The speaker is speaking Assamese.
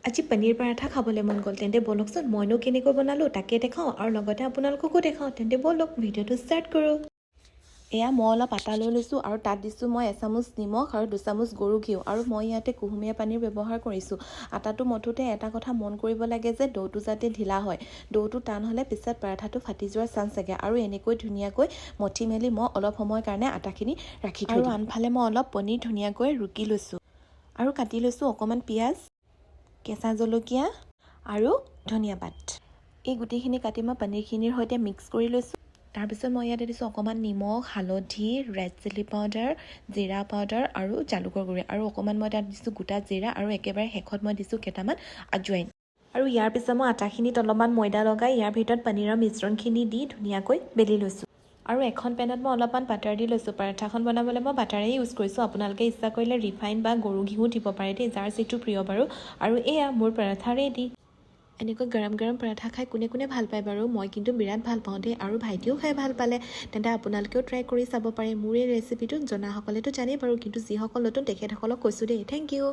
আজি পনীৰ পৰাঠা খাবলৈ মন গ'ল, তেন্তে বলকচোন মইনো কেনেকৈ বনালোঁ তাকে দেখাওঁ আৰু লগতে আপোনালোককো দেখাওঁ। তেন্তে বলক ভিডিঅ'টো ষ্টাৰ্ট কৰোঁ। এয়া মই অলপ আটা লৈ লৈছোঁ আৰু তাত দিছোঁ মই এচামুচ নিমখ আৰু 2 চামুচ গৰু ঘিউ আৰু মই ইয়াতে কুহুমীয়া পানীৰ ব্যৱহাৰ কৰিছোঁ। আটাটো মঠোতে এটা কথা মন কৰিব লাগে যে ডৌটো যাতে ঢিলা হয়। ডৌটো টান হ'লে পিছত পৰাঠাটো ফাটি যোৱাৰ চান্স থাকে আৰু এনেকৈ ধুনীয়াকৈ মঠি মেলি মই অলপ সময়ৰ কাৰণে আটাখিনি ৰাখি থৈ দিওঁ। আৰু আনফালে মই অলপ পনীৰ ধুনীয়াকৈ ৰুকি লৈছোঁ আৰু কাটি লৈছোঁ অকণমান পিঁয়াজ, কেঁচা জলকীয়া আৰু ধনিয়া পাত। এই গোটেইখিনি কাটি মই পনীৰখিনিৰ সৈতে মিক্স কৰি লৈছোঁ। তাৰপিছত মই ইয়াতে দিছোঁ অকণমান নিমখ, হালধি, ৰেড চিলি পাউডাৰ, জিৰা পাউডাৰ আৰু জালুকৰ গুড়ি আৰু অকণমান মই তাত দিছোঁ গোটা জিৰা আৰু একেবাৰে শেষত মই দিছোঁ কেইটামান আজৱাইন। আৰু ইয়াৰ পিছত মই আটাখিনিত অলপমান ময়দা লগাই ইয়াৰ ভিতৰত পনীৰৰ মিশ্ৰণখিনি দি ধুনীয়াকৈ বেলি লৈছোঁ। আৰু এখন পেনত মই অলপমান বাটাৰ দি লৈছোঁ। পৰাঠাখন বনাবলৈ মই বাটাৰেই ইউজ কৰিছোঁ। আপোনালোকে ইচ্ছা কৰিলে ৰিফাইন বা গৰু ঘিউ দিব পাৰে দেই, যাৰ যিটো প্ৰিয় বাৰু। আৰু এয়া মোৰ পৰাঠা ৰেডি। এনেকৈ গৰম গৰম পৰাঠা খাই কোনে কোনে ভাল পায় বাৰু? মই কিন্তু বিৰাট ভাল পাওঁ দেই, আৰু ভাইটিও খাই ভাল পালে। তেন্তে আপোনালোকেও ট্ৰাই কৰি চাব পাৰে। মোৰ এই ৰেচিপিটো জনাসকলেতো জানেই বাৰু, কিন্তু যিসকল নতুন তেখেতসকলক কৈছোঁ দেই। Thank U.